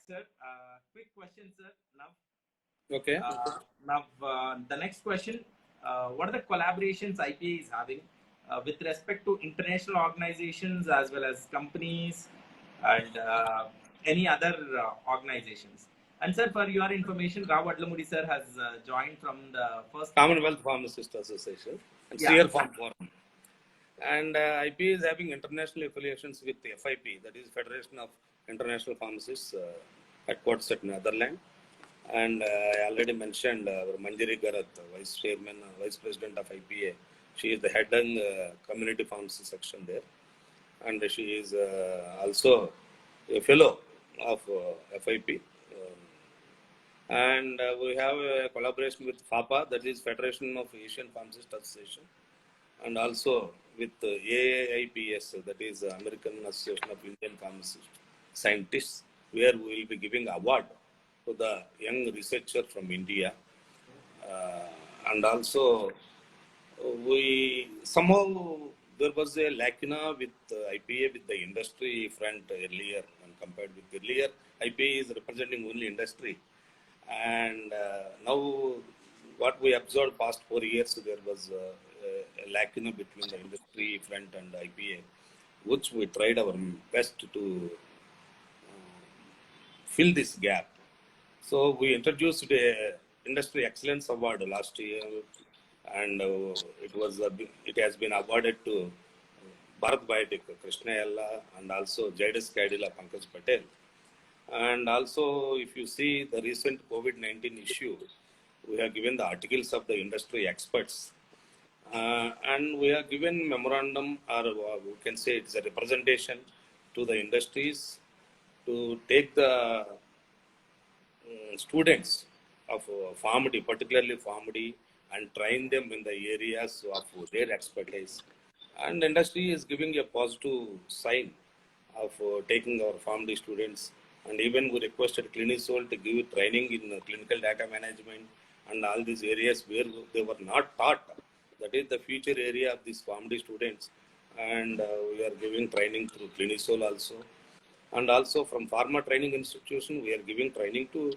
sir. Quick question, sir. Okay. The next question: what are the collaborations IPA is having with respect to international organizations as well as companies and any other organizations? And sir, for your information, Rao Adlamudi sir has joined from the first Commonwealth Pharmacist Association and Yeah. Farm Forum. And IPA is having international affiliations with FIP, that is Federation of International Pharmacists, headquarters at Netherlands. And I already mentioned Manjari Garath, Vice President of IPA. She is the head and community pharmacy section there. And she is also a fellow of FIP. And we have a collaboration with FAPA, that is Federation of Asian Pharmacist Association, and also with AAIPS, that is American Association of Indian Pharmacist Scientists, where we will be giving award to the young researcher from India. And also, we somehow there was a lacuna with IPA with the industry front earlier, and compared with earlier, IPA is representing only industry. And now, what we observed past 4 years, there was a lacuna between the industry front and IPA, which we tried our best to fill this gap. So we introduced a Industry Excellence Award last year, and it has been awarded to Bharat Biotech Krishna Yella and also Jadis Cadila Pankaj Patel. And also, if you see the recent COVID-19 issue, we have given the articles of the industry experts. And we have given memorandum, or we can say it's a representation to the industries to take the students of PharmD, particularly PharmD, and train them in the areas of their expertise. And industry is giving a positive sign of taking our PharmD students. And even we requested Clinisol to give training in clinical data management and all these areas where they were not taught. That is the future area of these PharmD students. And we are giving training through Clinisol also. And also from Pharma Training Institution, we are giving training to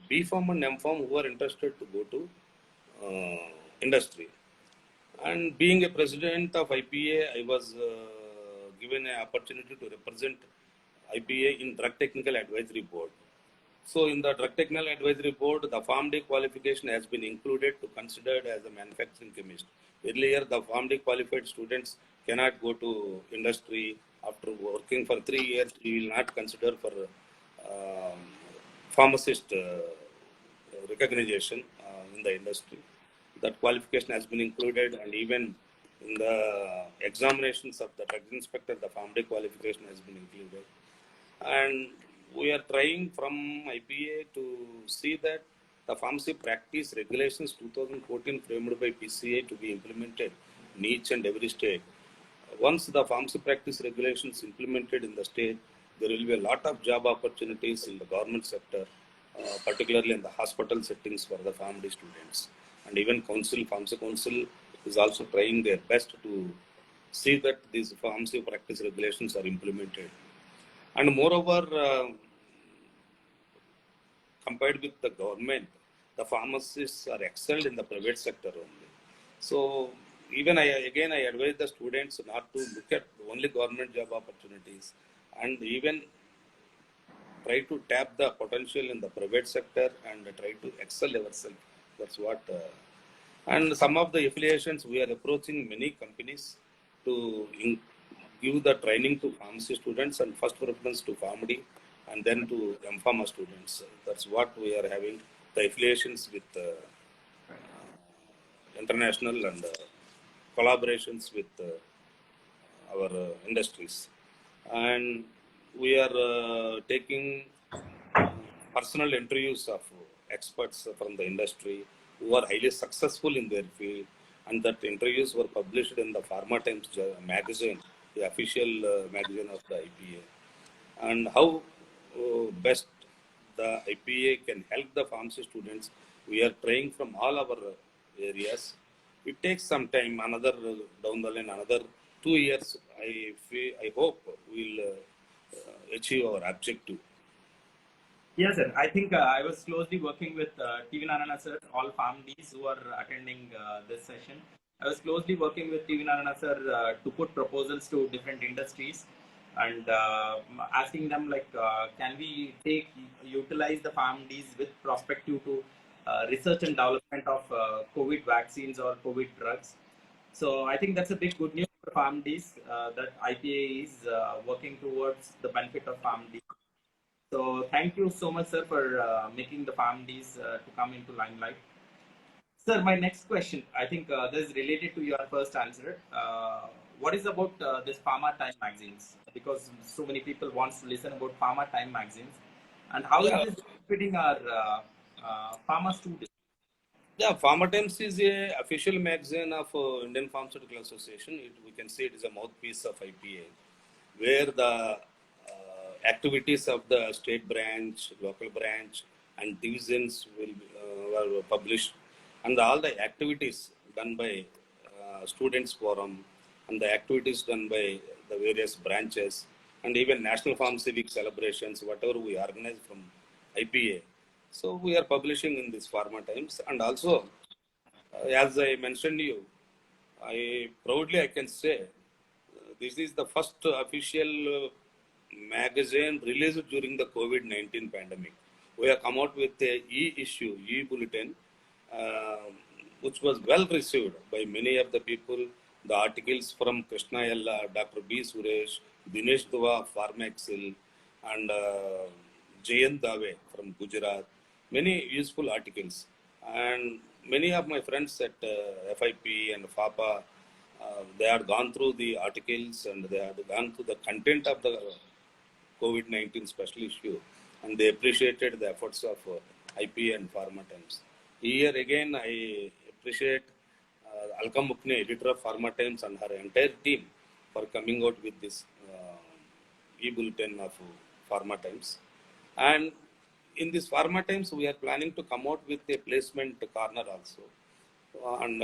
B.Pharm and M.Pharm who are interested to go to industry. And being a president of IPA, I was given an opportunity to represent IPA in Drug Technical Advisory Board. So in the Drug Technical Advisory Board, the PharmD qualification has been included to considered as a manufacturing chemist. Earlier, the PharmD qualified students cannot go to industry. After working for 3 years, we will not consider for pharmacist recognition in the industry. That qualification has been included, and even in the examinations of the drug inspector, the PharmD qualification has been included. And we are trying from IPA to see that the pharmacy practice regulations 2014 framed by PCA to be implemented in each and every state. Once the pharmacy practice regulations implemented in the state, there will be a lot of job opportunities in the government sector, particularly in the hospital settings for the PharmD students. And even Pharmacy Council is also trying their best to see that these pharmacy practice regulations are implemented. And moreover, compared with the government, the pharmacists are excelled in the private sector only. So even I advise the students not to look at only government job opportunities, and even try to tap the potential in the private sector and try to excel yourself. That's what. And some of the affiliations, we are approaching many companies to give the training to pharmacy students, and first preference to PharmD and then to M.Pharma students. That's what we are having, the affiliations with international and collaborations with our industries. And we are taking personal interviews of experts from the industry who are highly successful in their field, and that interviews were published in the Pharma Times magazine, the official magazine of the IPA. And how best the IPA can help the pharmacy students, we are trying from all our areas. It takes some time, another down the line, another 2 years, I hope we'll achieve our objective. Yes, sir. I think I was closely working with TV Narana sir, all PharmDs who are attending this session. I was closely working with TV Narana sir to put proposals to different industries and asking them like, can we utilize the PharmDs with prospective to research and development of COVID vaccines or COVID drugs. So I think that's a big good news for PharmDs that IPA is working towards the benefit of PharmDs. So thank you so much, sir, for making the PharmDs to come into limelight. Sir, my next question, I think this is related to your first answer. What is about this Pharma Time magazines? Because so many people want to listen about Pharma Time magazines, and how is Yeah, this benefiting our pharma students? yeah. Pharma Times is a official magazine of Indian Pharmaceutical Association. We can say it is a mouthpiece of IPA, where the activities of the state branch, local branch, and divisions were published, and all the activities done by students forum, and the activities done by the various branches, and even National Pharmacy Week celebrations, whatever we organize from IPA. So we are publishing in this Pharma Times, and also as I mentioned you, I can say this is the first official magazine released during the COVID-19 pandemic. We have come out with a e-issue, e-bulletin, uh, which was well received by many of the people. The articles from Krishna Yella, Dr. B. Suresh, Dinesh Dua, Pharmaxil, and Jayant Dave from Gujarat. Many useful articles. And many of my friends at FIP and FAPA, they had gone through the articles and they had gone through the content of the COVID-19 special issue, and they appreciated the efforts of IP and Pharma Times. Here again, I appreciate Alka Mukne, editor of Pharma Times, and her entire team for coming out with this e-bulletin of Pharma Times. And in this Pharma Times, we are planning to come out with a placement corner also, and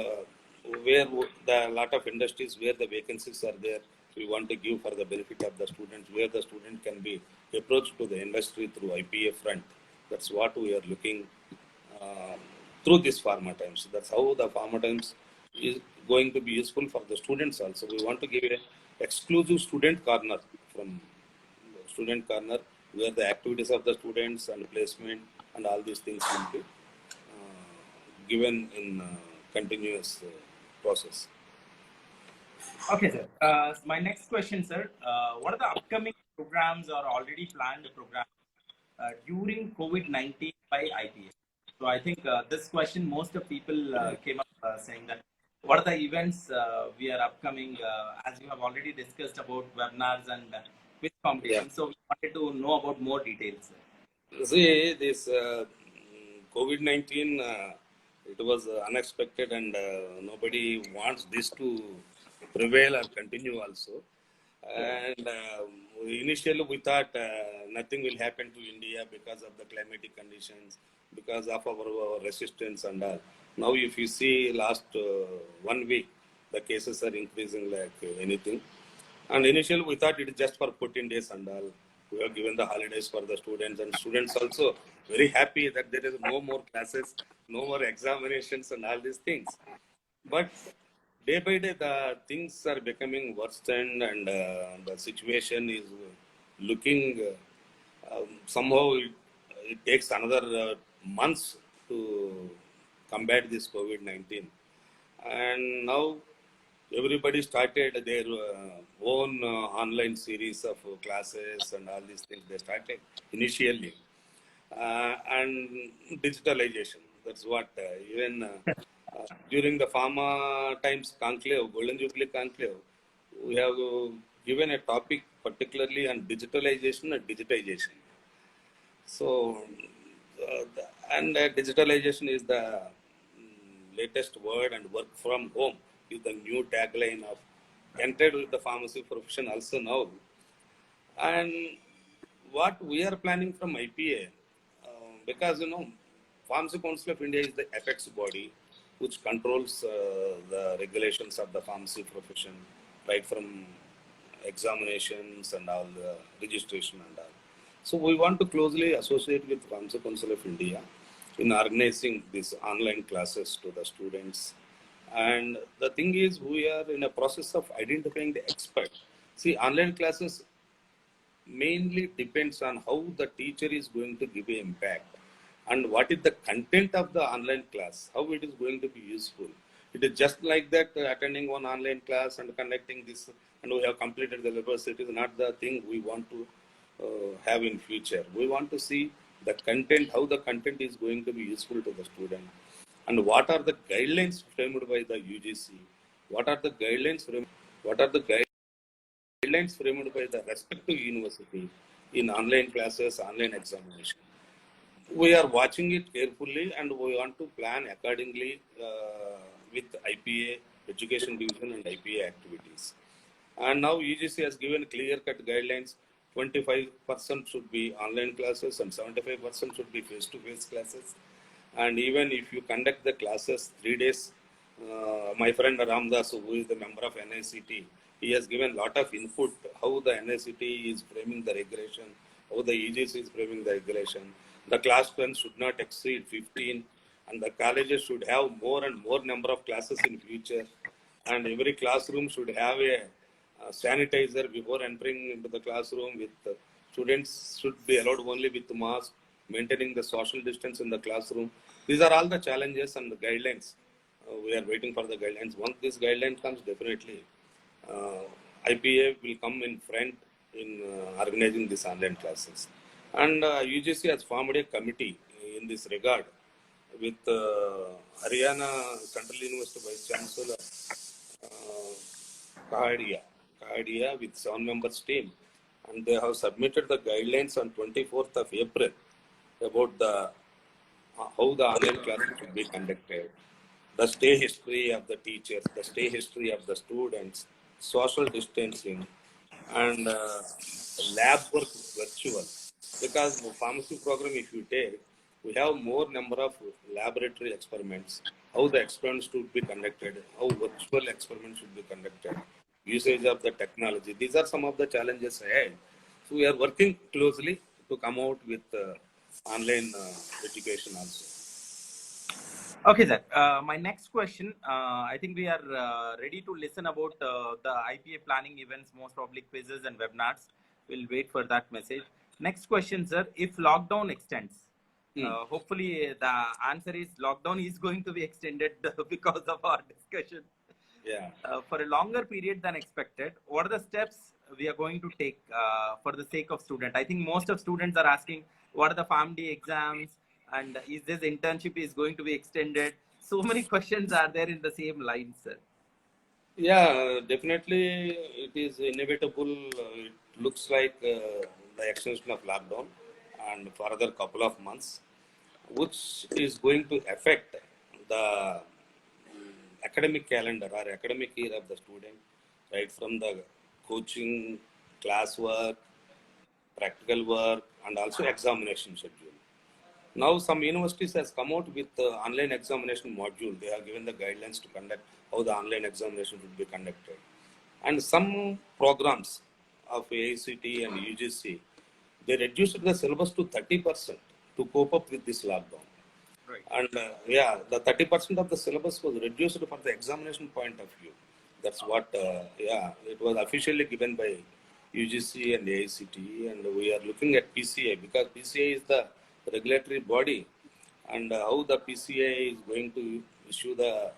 where the lot of industries where the vacancies are there, we want to give for the benefit of the students, where the student can be approached to the industry through IPA front. That's what we are looking uh, through this Pharma Times. That's how the Pharma Times is going to be useful for the students also. We want to give a exclusive student corner from student corner where the activities of the students and placement and all these things will be given in continuous process. Okay, sir. My next question, sir. What are the upcoming programs or already planned programs during COVID-19 by IPA? So I think this question, most of people came up saying that what are the events we are upcoming, as you have already discussed about webinars and quiz Yeah. competitions. So we wanted to know about more details, sir. See, this COVID-19, it was unexpected, and nobody wants this to prevail or continue also. And initially, we thought nothing will happen to India because of the climatic conditions, because of our resistance and all. Now, if you see last 1 week, the cases are increasing like anything. And initially, we thought it is just for 14 days and all. We have given the holidays for the students, and students also very happy that there is no more classes, no more examinations, and all these things. But day by day, the things are becoming worse, and the situation is looking somehow it takes another months to combat this COVID-19. And now everybody started their own online series of classes and all these things they started initially, and digitalization, that's what even during the Pharma Times conclave, Golden Jubilee conclave, we have given a topic particularly on digitalization and digitization. So digitalization is the latest word, and work from home is the new tagline of entered with the pharmacy profession also now. And what we are planning from IPA, because Pharmacy Council of India is the apex body which controls the regulations of the pharmacy profession, right from examinations and all the registration and all. So we want to closely associate with Council of India in organizing these online classes to the students. And the thing is, we are in a process of identifying the expert. See, online classes mainly depends on how the teacher is going to give an impact and what is the content of the online class, how it is going to be useful. It is just like that attending one online class and conducting this and we have completed the syllabus. It is not the thing we want to have in future. We want to see the content, how the content is going to be useful to the student and what are the guidelines framed by the UGC, what are the guidelines framed, what are the guidelines framed by the respective university in online classes, online examination. We are watching it carefully and we want to plan accordingly with IPA, Education Division and IPA activities. And now UGC has given clear-cut guidelines. 25% should be online classes and 75% should be face-to-face classes. And even if you conduct the classes 3 days, my friend Ramdas, who is the member of NICT, he has given a lot of input how the NICT is framing the regulation, how the UGC is framing the regulation. The class strength should not exceed 15 and the colleges should have more and more number of classes in future. And every classroom should have a sanitizer before entering into the classroom. With students should be allowed only with mask, maintaining the social distance in the classroom. These are all the challenges and the guidelines. We are waiting for the guidelines. Once this guideline comes, definitely IPA will come in front in organizing these online classes. And UGC has formed a committee in this regard with Haryana Central University Vice Chancellor Kahadia with 7 members team, and they have submitted the guidelines on 24th of April about the how the online classes should be conducted, the stay history of the teachers, the stay history of the students, social distancing, and lab work virtual. Because pharmacy program, if you take, we have more number of laboratory experiments, how the experiments should be conducted, how virtual experiments should be conducted, usage of the technology. These are some of the challenges ahead. So we are working closely to come out with online education also. Okay, sir. My next question, I think we are ready to listen about the IPA planning events, most probably quizzes and webinars. We'll wait for that message. Next question, sir. If lockdown extends, hopefully the answer is lockdown is going to be extended because of our discussion. Yeah. For a longer period than expected, what are the steps we are going to take for the sake of student? I think most of students are asking, what are the PharmD exams? And is this internship is going to be extended? So many questions are there in the same line, sir. Yeah, definitely it is inevitable. It looks like the extension of lockdown and for another couple of months, which is going to affect the academic calendar or academic year of the student, right from the coaching, classwork, practical work, and also examination schedule. Now, some universities has come out with the online examination module. They have given the guidelines to conduct how the online examination should be conducted. And some programs of AICT and UGC, they reduced the syllabus to 30% to cope up with this lockdown. Right. And yeah, the 30% of the syllabus was reduced for the examination point of view. That's what, yeah, it was officially given by UGC and AICT. And we are looking at PCA because PCA is the regulatory body, and how the PCA is going to issue the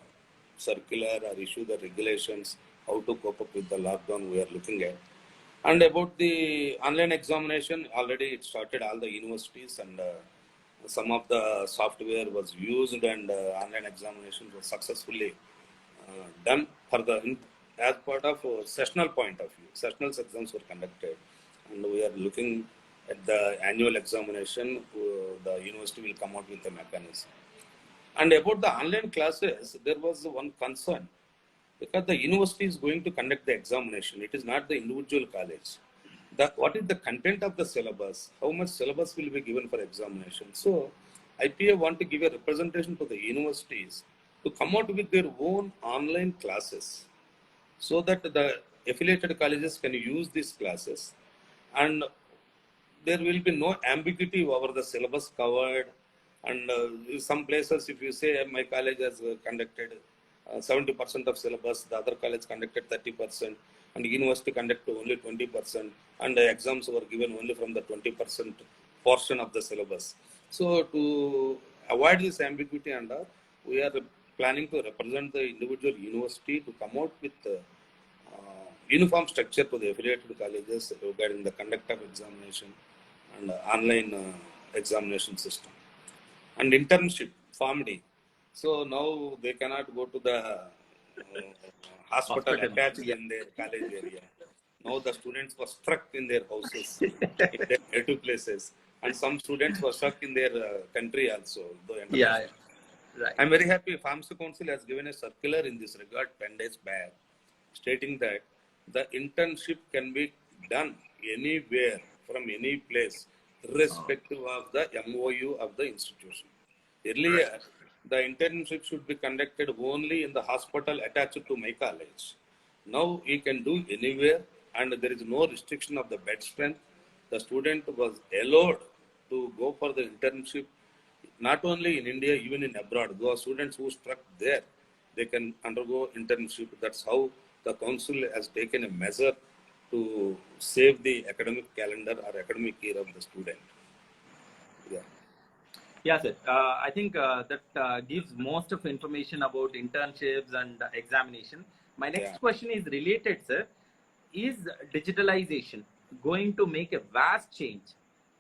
circular or issue the regulations, how to cope up with the lockdown we are looking at. And about the online examination, already it started all the universities and some of the software was used and online examination was successfully done for the as part of sessional point of view. Sessional exams were conducted and we are looking at the annual examination, the university will come out with a mechanism. And about the online classes, there was one concern because the university is going to conduct the examination. It is not the individual college. What is the content of the syllabus? How much syllabus will be given for examination? So IPA want to give a representation to the universities to come out with their own online classes so that the affiliated colleges can use these classes. And there will be no ambiguity over the syllabus covered. And some places, if you say my college has conducted 70% of syllabus, the other college conducted 30%, and university conducted only 20%, and the exams were given only from the 20% portion of the syllabus. So to avoid this ambiguity, and we are planning to represent the individual university to come out with uniform structure to the affiliated colleges regarding the conduct of examination and online examination system. And internship, PharmD. So now they cannot go to the hospital attached in their college area. Now the students were stuck in their houses, in their native places. And some students were stuck in their country also. Yeah, right. I'm very happy Pharmacy Council has given a circular in this regard 10 days back, stating that the internship can be done anywhere from any place, irrespective of the MOU of the institution. Earlier, the internship should be conducted only in the hospital attached to my college. Now he can do anywhere, and there is no restriction of the bed strength. The student was allowed to go for the internship, not only in India, even in abroad. Those students who struck there, they can undergo internship. That's how the council has taken a measure to save the academic calendar or academic year of the student. Yeah. Yeah, sir. I think that gives most of information about internships and examination. My next question is related, sir. Is digitalization going to make a vast change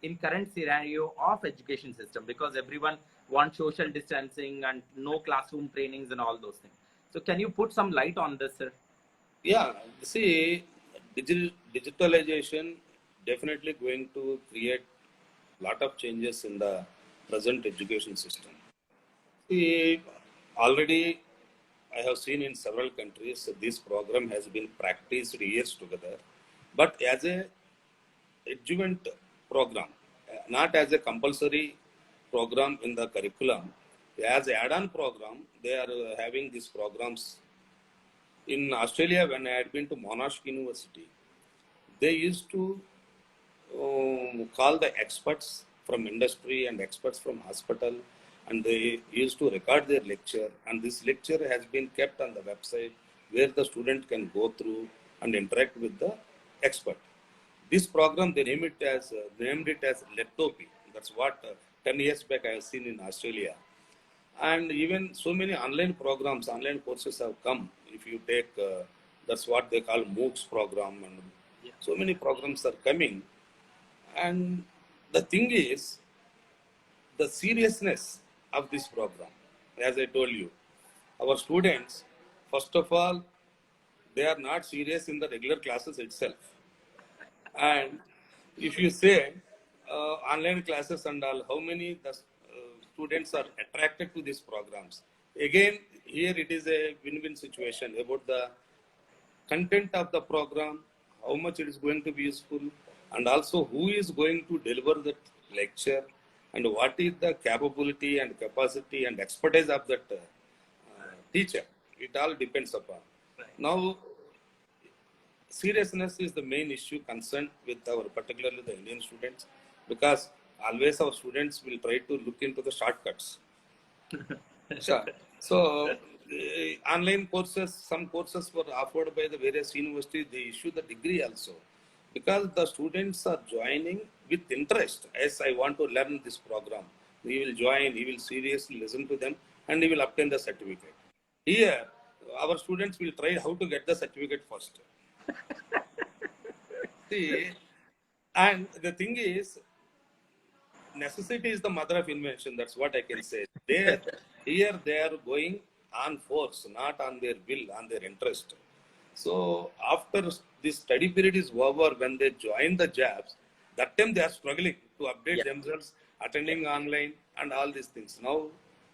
in current scenario of education system? Because everyone wants social distancing and no classroom trainings and all those things. So can you put some light on this, sir? Yeah, see, digitalization definitely going to create a lot of changes in the present education system. See, already I have seen in several countries this program has been practiced years together, but as a adjuvant program, not as a compulsory program in the curriculum. As an add-on program, they are having these programs. In Australia, when I had been to Monash University, they used to call the experts from industry and experts from hospital, and they used to record their lecture, and this lecture has been kept on the website where the student can go through and interact with the expert. This program, they named it as Lettopi. That's what 10 years back I have seen in Australia. And even so many online programs, online courses have come. If you take, that's what they call MOOCs program, and so many programs are coming. And the thing is, the seriousness of this program, as I told you, our students, first of all, they are not serious in the regular classes itself. And if you say online classes and all, how many students are attracted to these programs? Again, here it is a win-win situation about the content of the program, how much it is going to be useful, and also who is going to deliver that lecture, and what is the capability and capacity and expertise of that teacher. It all depends upon. Now, seriousness is the main issue concerned with our, particularly the Indian students, because always our students will try to look into the shortcuts. So online courses, some courses were offered by the various universities, they issue the degree also, because the students are joining with interest. As I want to learn this program, he will join, he will seriously listen to them, and he will obtain the certificate. Here, our students will try how to get the certificate first. See, and the thing is, necessity is the mother of invention. That's what I can say. Here they are going on force, not on their will, on their interest. So after this study period is over, when they join the jobs, that time they are struggling to update themselves, attending online and all these things. Now,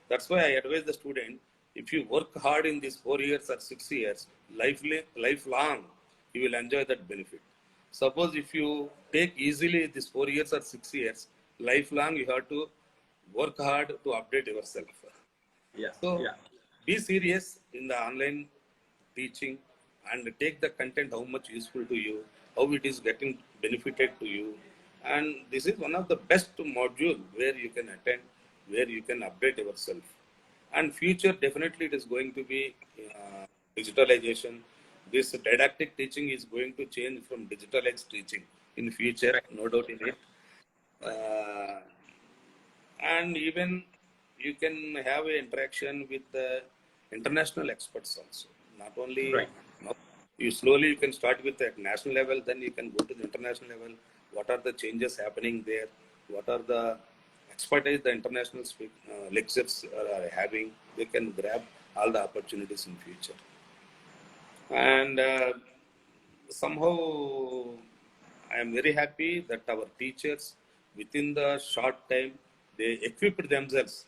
that's why I advise the student, if you work hard in these 4 years or 6 years, lifelong, you will enjoy that benefit. Suppose if you take easily these 4 years or 6 years, lifelong you have to work hard to update yourself. Be serious in the online teaching and take the content, how much useful to you, how it is getting benefited to you, And this is one of the best module where you can attend, where you can update yourself. And future, definitely it is going to be digitalization. This didactic teaching is going to change from digitalized teaching in future, Right. no doubt in it. Uh, and even you can have an interaction with the international experts also. Not only Right. now, you slowly you can start with the national level, then you can go to the international level. What are the changes happening there? What are the expertise the international lectures are having? They can grab all the opportunities in future. And somehow I am very happy that our teachers within the short time they equipped themselves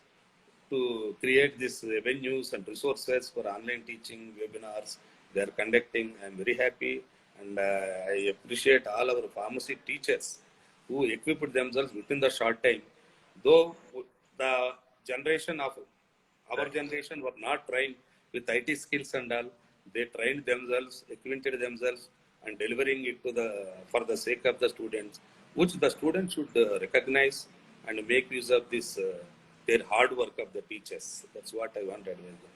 to create these venues and resources for online teaching webinars they are conducting. I am very happy, and I appreciate all our pharmacy teachers who equipped themselves within the short time. Though the generation of our Right. generation were not trained with IT skills and all. They trained themselves, acquainted themselves, and delivering it to the for the sake of the students, which the students should recognize and make use of this their hard work of the teachers. That's what I want to advise them.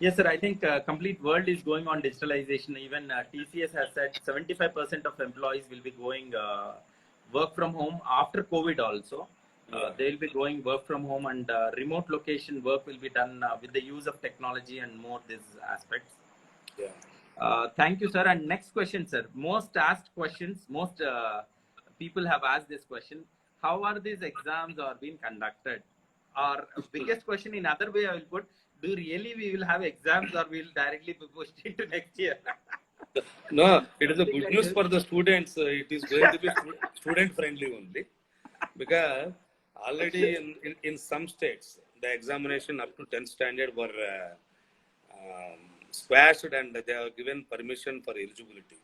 Yes, sir. I think complete world is going on digitalization. Even TCS has said 75% of employees will be going work from home after COVID also. Yeah, They will be going work from home, and remote location work will be done with the use of technology and more these aspects. yeah. Thank you, sir. And next question, sir. Most asked questions, most people have asked this question. How are these exams are being conducted? Our biggest question in other way I will put, do really we will have exams or we will directly be pushed into next year? No, it is a Something good like news this. for the students. It is going to be student friendly only, because already in some states the examination up to 10th standard were squashed and they have given permission for eligibility.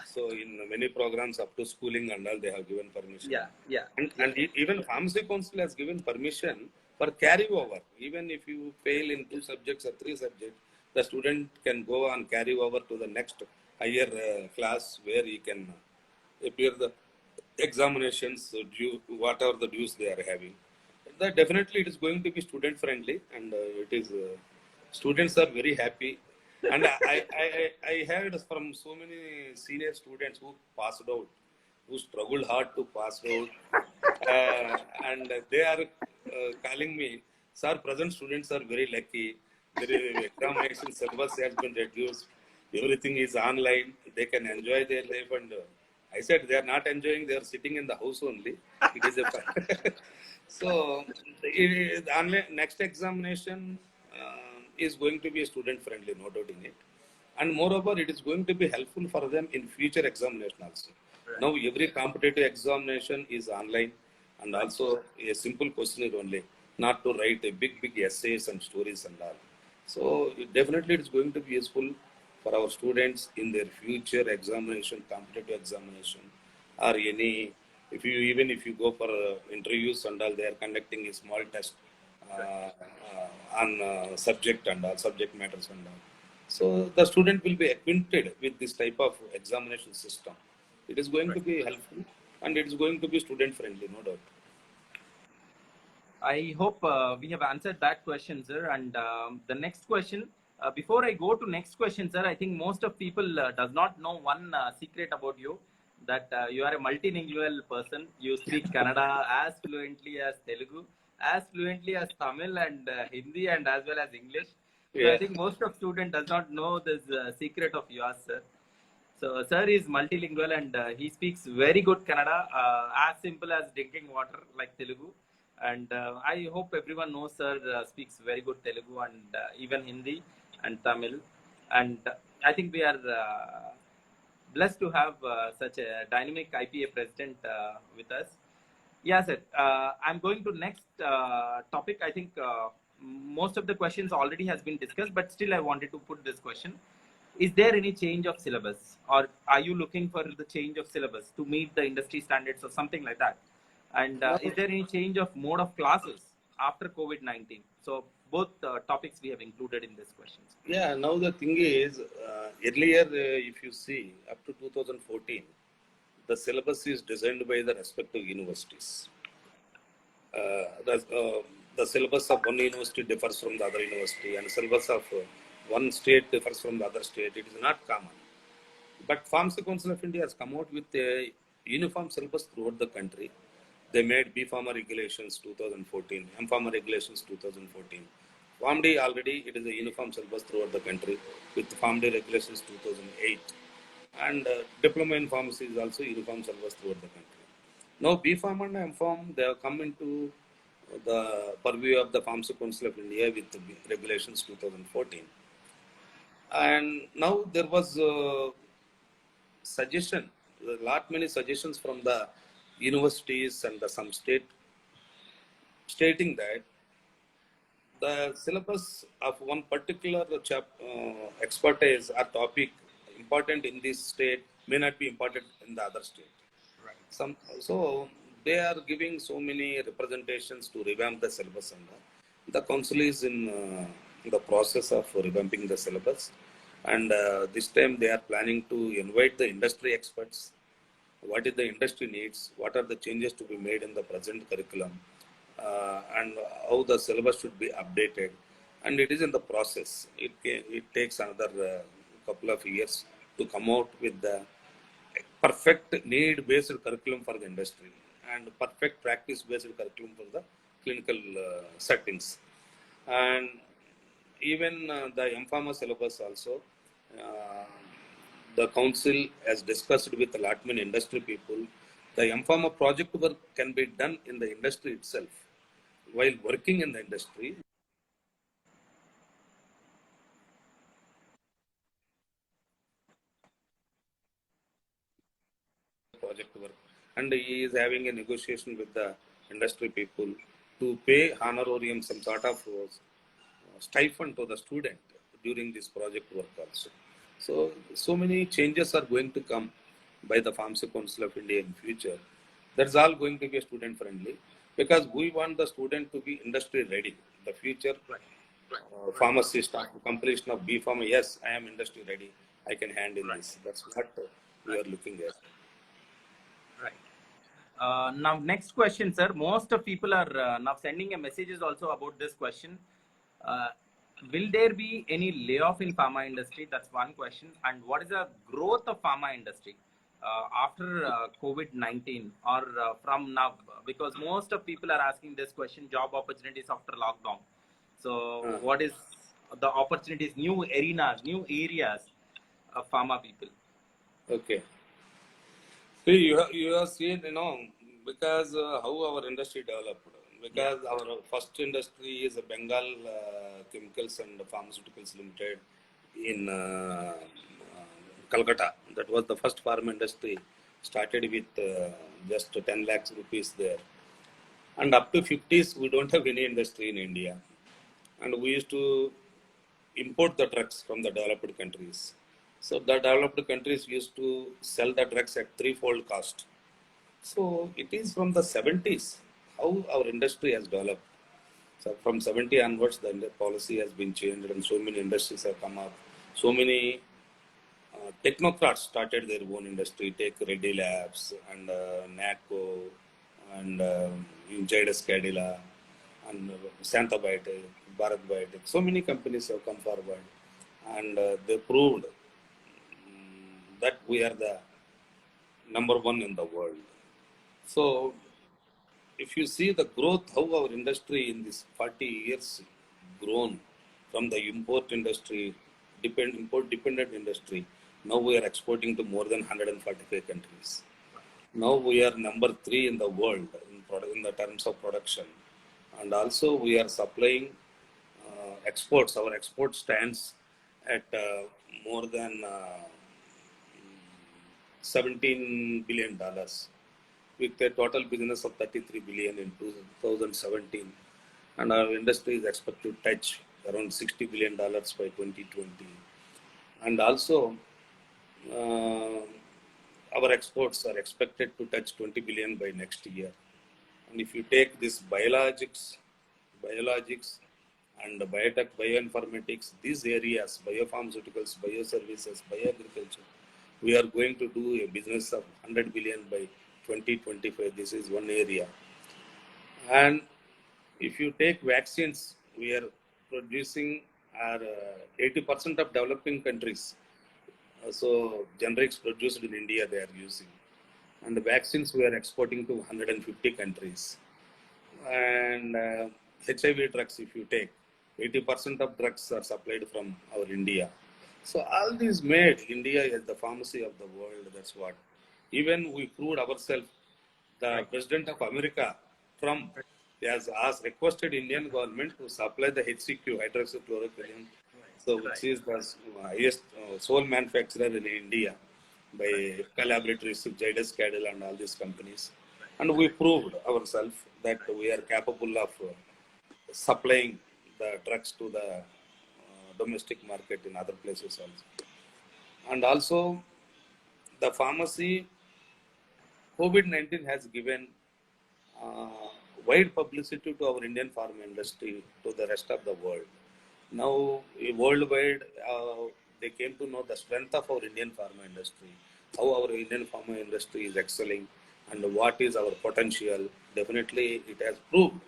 So in many programs up to schooling and all, they have given permission. Yeah, yeah, yeah. And even Pharmacy Council has given permission for carryover. Even if you fail in 2 subjects or 3 subjects, the student can go and carry over to the next higher class where he can appear the examinations, due, whatever the dues they are having. That definitely it is going to be student friendly, and it is students are very happy. And I heard from so many senior students who passed out, who struggled hard to pass out, and they are calling me, sir, present students are very lucky. Their examination syllabus has been reduced. Everything is online. They can enjoy their life. And I said they are not enjoying. They are sitting in the house only. It is a so online next examination is going to be student friendly, no doubt in it. And moreover, it is going to be helpful for them in future examination also. Right, Now every competitive examination is online, and right, also a simple questionnaire only, not to write a big essays and stories and all. So definitely it is going to be useful for our students in their future examination, competitive examination, or any, if you even if you go for interviews and all, they are conducting a small test right. on subject and all, subject matters and all. So the student will be acquainted with this type of examination system. It is going to Right. be helpful, and it is going to be student friendly, no doubt. I hope we have answered that question, sir. And the next question, before I go to next question, sir, I think most of people does not know one secret about you, that you are a multilingual person. You speak Kannada as fluently as Telugu, as fluently as Tamil and Hindi, and as well as English. So I Yeah. think most of student does not know this secret of yours, sir. So sir is multilingual and he speaks very good Kannada, as simple as drinking water like Telugu. And I hope everyone knows sir speaks very good Telugu and even Hindi and Tamil. And I think we are blessed to have such a dynamic IPA president with us. Yeah, sir. I'm going to next topic. I think most of the questions already has been discussed, but still I wanted to put this question. Is there any change of syllabus, or are you looking for the change of syllabus to meet the industry standards or something like that? And Now, is there any change of mode of classes after COVID-19? So both topics we have included in this questions. yeah, now the thing is, earlier, if you see, up to 2014, the syllabus is designed by the respective universities. The syllabus of one university differs from the other university, and syllabus of one state differs from the other state. It is not common. But Pharmacy Council of India has come out with a uniform syllabus throughout the country. They made B-Pharma regulations 2014, M-Pharma regulations 2014. PharmD already, it is a uniform syllabus throughout the country with PharmD regulations 2008. And Diploma in Pharmacy is also uniform syllabus throughout the country. Now B-Pharm and M-Pharm, they have come into the purview of the Pharmacy Council of India with the regulations 2014. And now there was suggestion, many suggestions from the universities and some state stating that the syllabus of one particular expertise or topic important in this state may not be important in the other state. Right. So they are giving so many representations to revamp the syllabus, and the council is in the process of revamping the syllabus. And this time they are planning to invite the industry experts. What is the industry needs? What are the changes to be made in the present curriculum? And how the syllabus should be updated. And it is in the process. It takes another couple of years to come out with the perfect need-based curriculum for the industry and perfect practice-based curriculum for the clinical settings. And even the M-Pharma syllabus also, the council has discussed with a lot many industry people. The M-Pharma project work can be done in the industry itself. While working in the industry, project work, and he is having a negotiation with the industry people to pay honorarium, some sort of stipend to the student during this project work also. So many changes are going to come by the Pharmacy Council of India in future. That's all going to be student friendly, because we want the student to be industry ready. The future pharmacist, completion of B Pharma, yes, I am industry ready. I can handle this. That's what we are looking at. Right. Now, next question, sir. Most of people are now sending a messages also about this question. Will there be any layoff in pharma industry? That's one question. And what is the growth of pharma industry after COVID-19 or from now? Because most of people are asking this question, job opportunities after lockdown. So what is the opportunities, new arenas, new areas of pharma people? Okay. See, you have seen, because how our industry developed. Because our first industry is Bengal Chemicals and Pharmaceuticals Limited in Calcutta. That was the first pharma industry. Started with just 10 lakhs rupees there. And up to 50s, we don't have any industry in India. And we used to import the drugs from the developed countries. So the developed countries used to sell the drugs at threefold cost. So it is from the 70s how our industry has developed. So from 70 onwards, the policy has been changed and so many industries have come up. So many technocrats started their own industry. Take Reddy Labs and NATCO and Zydus Cadila and Santa Biotech, Bharat Biotech. So many companies have come forward and they proved that we are the number one in the world. So if you see the growth, how our industry in this 40 years grown from the import industry, import dependent industry, now we are exporting to more than 145 countries. Now we are number 3 in the world in the terms of production. And also we are supplying exports. Our export stands at more than $17 billion, with a total business of 33 billion in 2017. And our industry is expected to touch around $60 billion by 2020. And also, our exports are expected to touch 20 billion by next year. And if you take this biologics and biotech, bioinformatics, these areas, biopharmaceuticals, bioservices, bioagriculture, we are going to do a business of 100 billion by 2025. This is one area. And if you take vaccines, we are producing our 80% of developing countries. So generics produced in India they are using. And the vaccines we are exporting to 150 countries. And HIV drugs, if you take, 80% of drugs are supplied from our India. So all these made India as the pharmacy of the world. That's what. Even we proved ourselves. The President of America, Trump, has requested Indian government to supply the HCQ, hydroxychloroquine, so which is the highest sole manufacturer in India by collaborators with Zydus Cadil and all these companies. And we proved ourselves that we are capable of supplying the drugs to the domestic market in other places also. And also, the pharmacy, COVID-19 has given uh, wide publicity to our Indian pharma industry to the rest of the world. Now, worldwide, they came to know the strength of our Indian pharma industry, how our Indian pharma industry is excelling, and what is our potential. Definitely, it has proved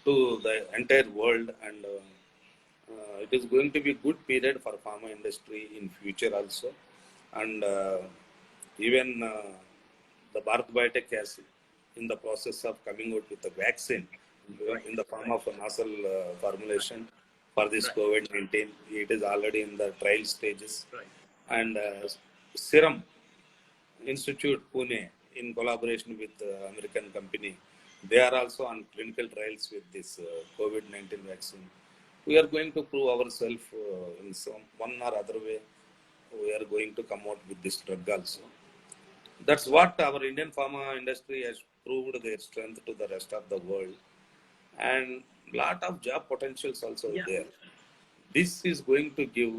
to the entire world, and it is going to be good period for pharma industry in future also. And even the Bharat Biotech has in the process of coming out with the vaccine in the form of a nasal formulation for this COVID-19. It is already in the trial stages. And Serum Institute Pune, in collaboration with American company, they are also on clinical trials with this COVID-19 vaccine. We are going to prove ourselves in some one or other way. We are going to come out with this drug also. That's what our Indian pharma industry has proved their strength to the rest of the world. And lot of job potentials also there. This is going to give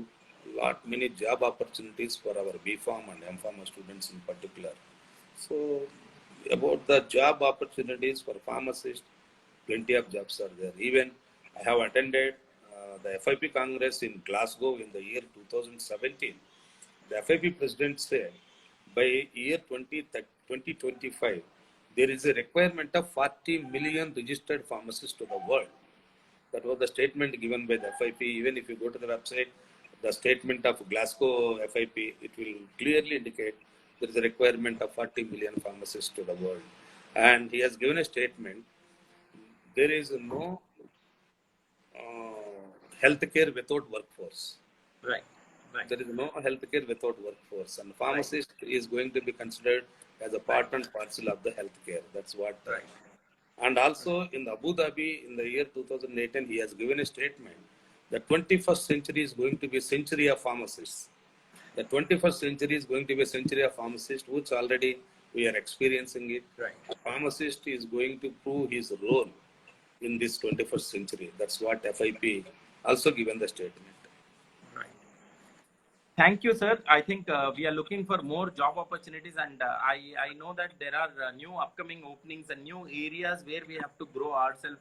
many job opportunities for our B.Pharm and M.Pharma students in particular. So about the job opportunities for pharmacists, plenty of jobs are there. Even I have attended the FIP Congress in Glasgow in the year 2017. The FIP president said by year 2025, there is a requirement of 40 million registered pharmacists to the world. That was the statement given by the FIP. Even if you go to the website, the statement of Glasgow FIP, it will clearly indicate there is a requirement of 40 million pharmacists to the world. And he has given a statement, there is no healthcare without workforce. Right. There is no healthcare without workforce. And pharmacist is going to be considered as a part and parcel of the healthcare. That's what. And also in Abu Dhabi in the year 2018, he has given a statement that 21st century is going to be a century of pharmacists. The 21st century is going to be a century of pharmacists, which already we are experiencing it. A pharmacist is going to prove his role in this 21st century. That's what FIP also given the statement. Thank you, sir. I think we are looking for more job opportunities, and I know that there are new upcoming openings and new areas where we have to grow ourselves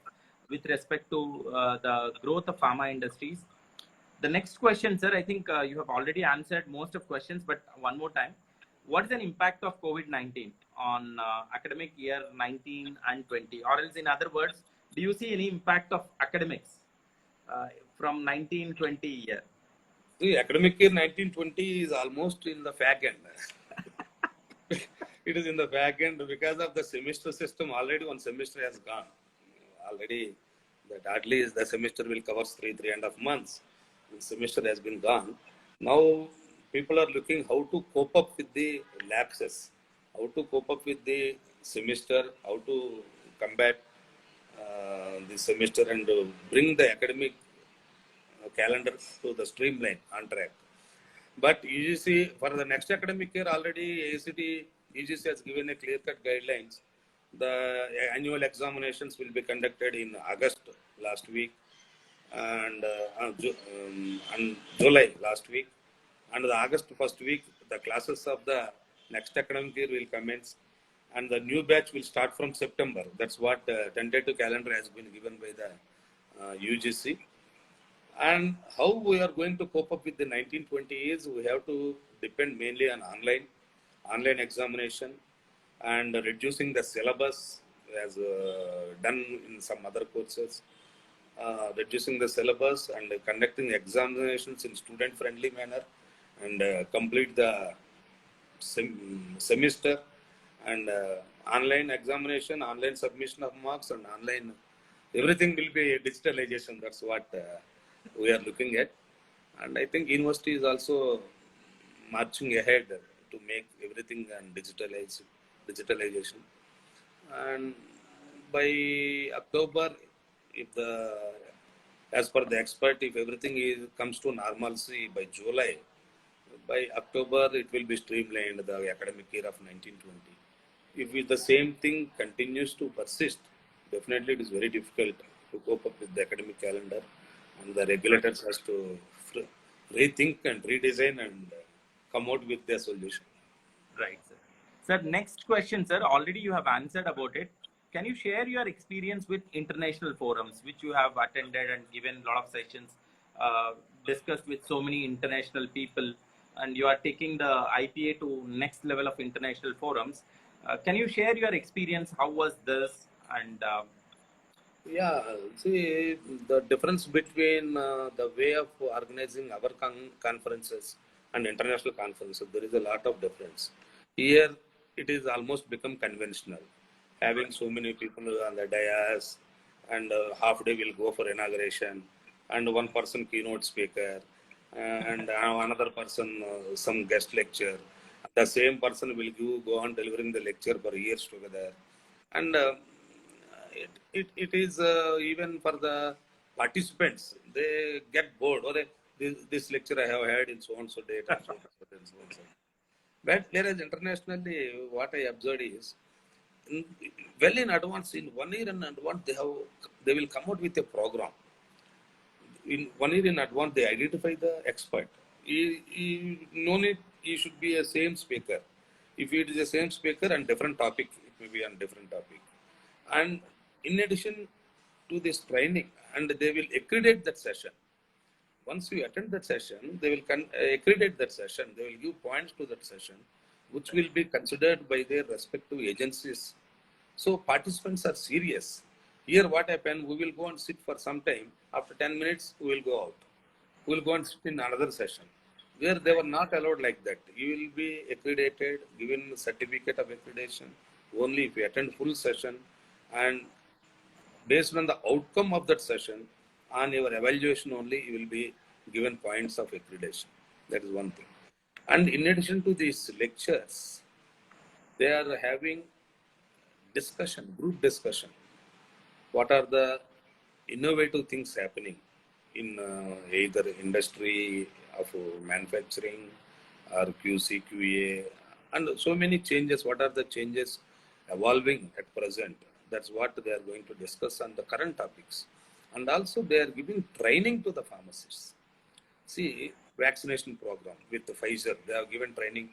with respect to the growth of pharma industries. The next question, sir, I think you have already answered most of questions, but one more time. What is an impact of COVID-19 on academic year 19 and 20? Or else, in other words, do you see any impact of academics from 19-20 year? The academic year 1920 is almost in the fag end. It is in the fag end because of the semester system. Already one semester has gone. Already, that at least the semester will cover 3.5 months. The semester has been gone. Now, people are looking how to cope up with the lapses, how to cope up with the semester, how to combat the semester and bring the academic calendar to the streamline on track. But UGC for the next academic year already ACT UGC has given a clear-cut guidelines. The annual examinations will be conducted in August last week and July last week, and the August first week the classes of the next academic year will commence, and the new batch will start from September. That's what tentative calendar has been given by the UGC. And how we are going to cope up with the 1920 is we have to depend mainly on online examination, and reducing the syllabus as done in some other courses, reducing the syllabus and conducting examinations in student friendly manner, and complete the semester, and online examination, online submission of marks, and online everything will be digitalization. That's what we are looking at. And I think university is also marching ahead to make everything and digitalization. And by October, if the as per the expert, if everything comes to normalcy by July, by October it will be streamlined, the academic year of 1920. If the same thing continues to persist, definitely it is very difficult to cope up with the academic calendar, and the regulators has to rethink and redesign and come out with their solution. Right, sir. Sir, next question, sir. Already you have answered about it. Can you share your experience with international forums, which you have attended and given a lot of sessions, discussed with so many international people, and you are taking the IPA to next level of international forums? Can you share your experience? How was this? And Yeah, see, the difference between the way of organizing our conferences and international conferences, there is a lot of difference. Here, it is almost become conventional, having so many people on the dais, and half day will go for inauguration, and one person keynote speaker, and another person some guest lecture. The same person will go on delivering the lecture for years together, and it is even for the participants, they get bored, or this lecture I have had in so and so date, and so and so and so and so. But whereas internationally, what I observed is, in, well in advance, in 1 year in advance, they will come out with a program. In 1 year in advance, they identify the expert. No need, he should be a same speaker. If it is the same speaker and different topic, it may be on different topic. And in addition to this training, and they will accredit that session. Once you attend that session, they will accredit that session. They will give points to that session, which will be considered by their respective agencies. So participants are serious. Here, what happened? We will go and sit for some time. After 10 minutes, we will go out. We will go and sit in another session. Where they were not allowed like that. You will be accredited, given certificate of accreditation only if you attend full session, and based on the outcome of that session, on your evaluation only, you will be given points of accreditation. That is one thing. And in addition to these lectures, they are having discussion, group discussion. What are the innovative things happening in either industry of manufacturing or QC, QA, and so many changes. What are the changes evolving at present? That's what they are going to discuss on the current topics. And also they are giving training to the pharmacists. See, vaccination program with the Pfizer, they have given training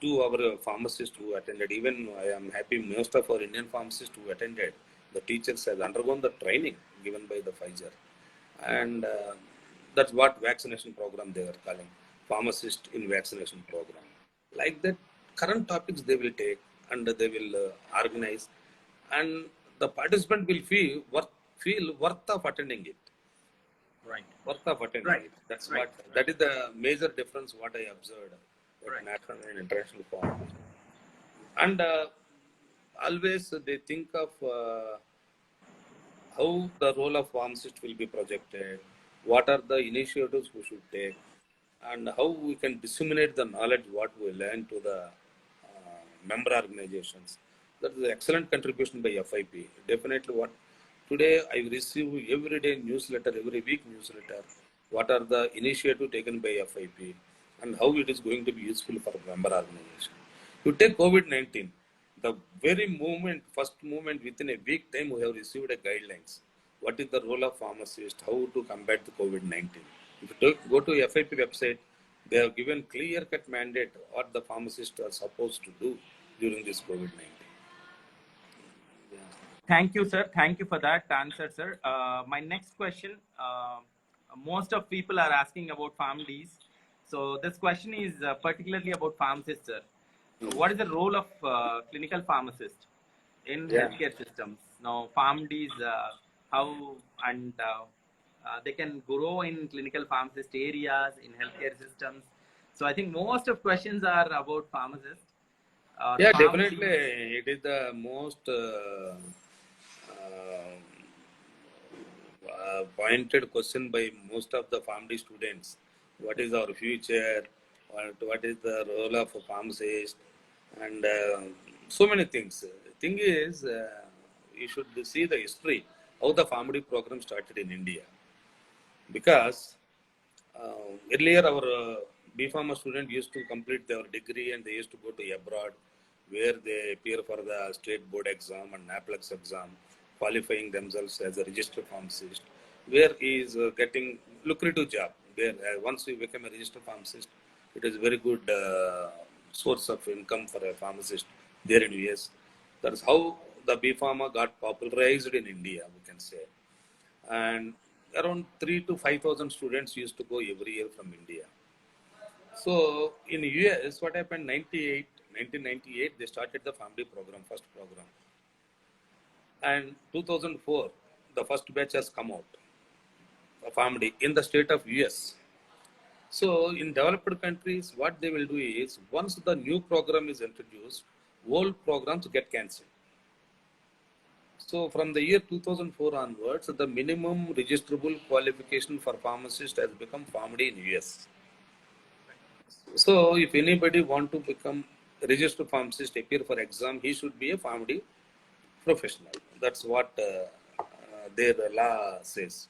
to our pharmacists who attended. Even I am happy most of our Indian pharmacists who attended, the teachers have undergone the training given by the Pfizer. And that's what vaccination program they are calling, pharmacist in vaccination program. Like that, current topics they will take and they will organize, and the participant will feel worth of attending it. right, Worth of attending right, it. That's right, what, that is the major difference what I observed at right. national and international forum. And always they think of how the role of pharmacist will be projected, what are the initiatives we should take, and how we can disseminate the knowledge what we learn to the member organizations. That is an excellent contribution by FIP. Definitely, what today I receive every day newsletter, every week newsletter. What are the initiatives taken by FIP, and how it is going to be useful for member organization. You take COVID-19, the very moment, first moment within a week time, we have received a guidelines. What is the role of pharmacist? How to combat the COVID-19? If you go to FIP website, they have given clear-cut mandate what the pharmacists are supposed to do during this COVID-19. Yeah. Thank you, sir. Thank you for that answer, sir. My next question, most of people are asking about PharmDs. So this question is particularly about pharmacists, sir. What is the role of clinical pharmacist in Yeah. healthcare systems? Now, PharmDs, how and they can grow in clinical pharmacist areas in healthcare systems. So I think most of questions are about pharmacists or Yeah, definitely. PharmDs. It is the most uh, pointed question by most of the family students. What is our future? What is the role of a pharmacist? And so many things. Thing is, you should see the history how the family program started in India. Because earlier our B Pharma student used to complete their degree and they used to go to abroad where they appear for the state board exam and NAPLEX exam, qualifying themselves as a registered pharmacist, where he is getting lucrative job. Where once you become a registered pharmacist, it is very good source of income for a pharmacist there in US. That is how the B Pharma got popularized in India, we can say. And around 3 to 5,000 students used to go every year from India. So in US, what happened? 1998, they started the family program, first program, and 2004, the first batch has come out, the family in the state of US. So in developed countries, what they will do is once the new program is introduced, old programs get cancelled. So from the year 2004 onwards, the minimum registrable qualification for pharmacist has become PharmD in US. So if anybody want to become registered pharmacist, appear for exam, he should be a PharmD professional. That's what their law says.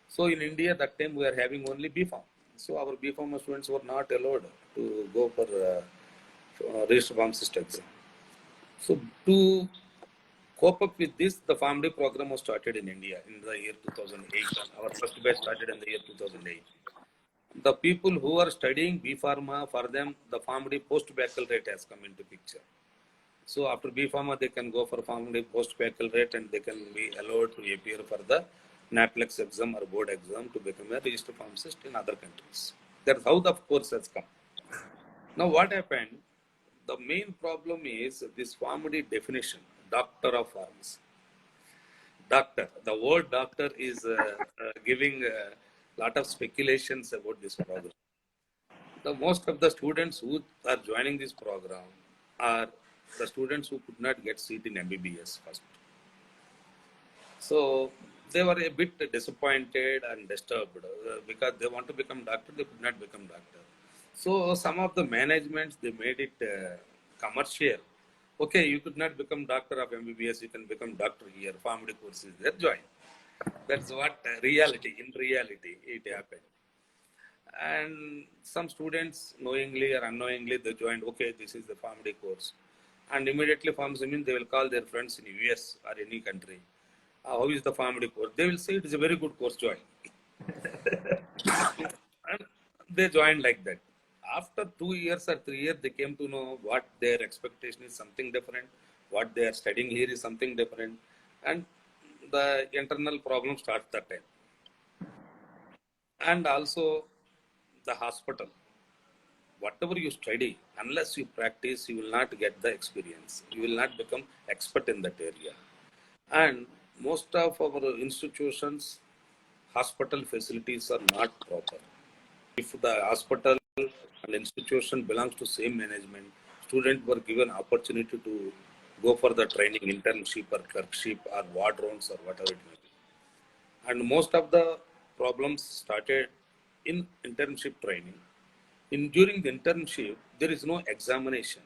So in India, that time we are having only B.Pharm. So our B.Pharm students were not allowed to go for registered pharmacist exam. So to cope up with this, the PharmD program was started in India in the year 2008. Our first batch started in the year 2008. The people who are studying B Pharma, for them, the PharmD post-baccalaureate has come into picture. So after B Pharma, they can go for PharmD post-baccalaureate and they can be allowed to appear for the NAPLEX exam or board exam to become a registered pharmacist in other countries. That's how the course has come. Now what happened? The main problem is this PharmD definition, doctor of pharmacy. Doctor. The word doctor is giving a lot of speculations about this program. The most of the students who are joining this program are the students who could not get seat in MBBS first. So they were a bit disappointed and disturbed because they want to become doctor, they could not become doctor. So some of the managements, they made it commercial. Okay, you could not become doctor of MBBS, you can become doctor here, PharmD course is there, join. That's what in reality, it happened. And some students, knowingly or unknowingly, they joined, okay, this is the PharmD course. And immediately pharmacy means they will call their friends in US or any country. How is the PharmD course? They will say it is a very good course, join. And they joined like that. After 2 years or 3 years, they came to know what their expectation is something different, what they are studying here is something different, and the internal problem starts that time. And also the hospital. Whatever you study, unless you practice, you will not get the experience. You will not become expert in that area. And most of our institutions, hospital facilities are not proper. If the hospital and institution belongs to same management, students were given opportunity to go for the training, internship or clerkship or ward rounds or whatever it may be. And most of the problems started in internship training. During the internship, there is no examination.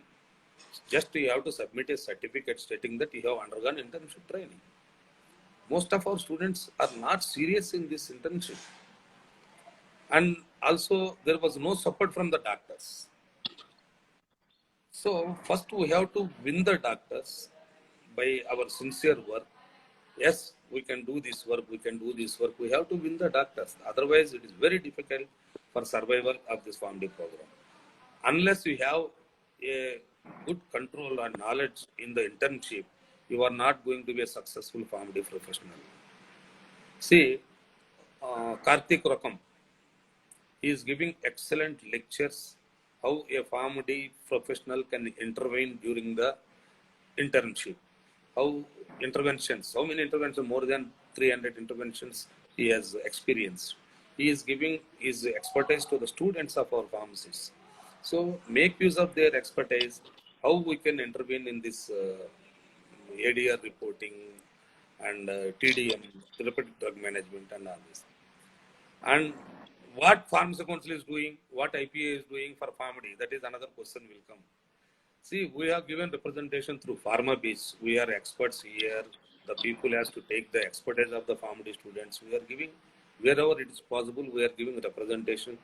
Just you have to submit a certificate stating that you have undergone internship training. Most of our students are not serious in this internship. And also, there was no support from the doctors. So, first we have to win the doctors by our sincere work. Yes, we can do this work, we can do this work. We have to win the doctors. Otherwise, it is very difficult for survival of this PharmD program. Unless you have a good control and knowledge in the internship, you are not going to be a successful PharmD professional. See, Karthik Rakam, He is giving excellent lectures how a PharmD professional can intervene during the internship. How interventions, how many interventions, more than 300 interventions he has experienced. He is giving his expertise to the students of our pharmacists. So make use of their expertise, how we can intervene in this ADR reporting and TDM, therapeutic drug management and all this. And what Pharmacy Council is doing, what IPA is doing for PharmD, that is another question will come. See, we have given representation through pharma base. We are experts here. The people has to take the expertise of the PharmD students. We are giving, wherever it is possible, we are giving representation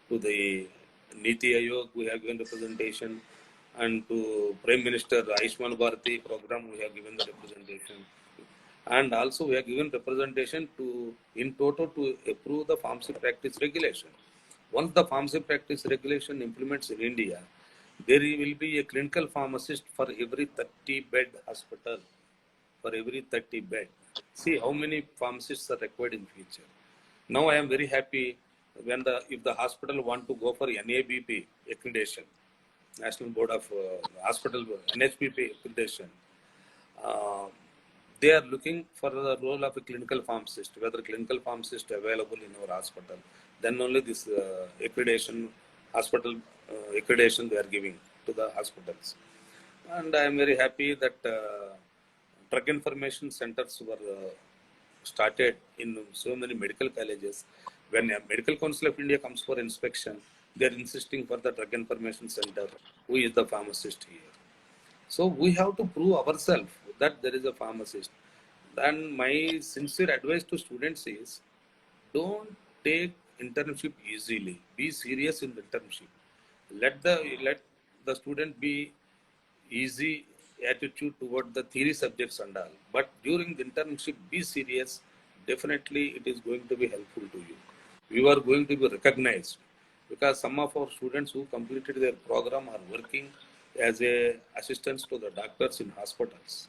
to the Niti Aayog. We have given representation, and to Prime Minister Ayushman Bharati program, we have given the representation. And also we have given representation to, in total, to approve the pharmacy practice regulation. Once the pharmacy practice regulation implements in India, there will be a clinical pharmacist for every 30-bed hospital, for every 30 bed. See how many pharmacists are required in future. Now I am very happy when if the hospital want to go for NABP accreditation, National Board of Hospital NHPP accreditation. They are looking for the role of a clinical pharmacist, whether clinical pharmacist available in our hospital. Then only this accreditation, hospital accreditation they are giving to the hospitals. And I am very happy that drug information centers were started in so many medical colleges. When a Medical Council of India comes for inspection, they are insisting for the drug information center, who is the pharmacist here. So we have to prove ourselves that there is a pharmacist. And my sincere advice to students is, don't take internship easily. Be serious in the internship. Let the student be easy attitude toward the theory subjects and all. But during the internship, be serious. Definitely, it is going to be helpful to you. You are going to be recognized, because some of our students who completed their program are working as a assistants to the doctors in hospitals,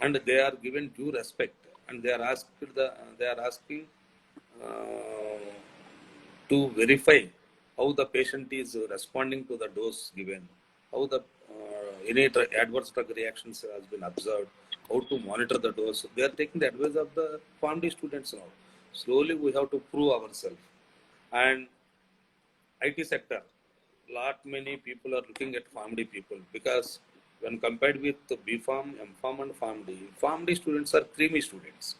and they are given due respect, and they are asking to verify how the patient is responding to the dose given, how the any adverse drug reactions has been observed, how to monitor the dose. They are taking the advice of the PharmD students now. Slowly we have to prove ourselves. And IT sector, lot many people are looking at PharmD people, because when compared with the BPharm, MPharm and PharmD students are creamy students.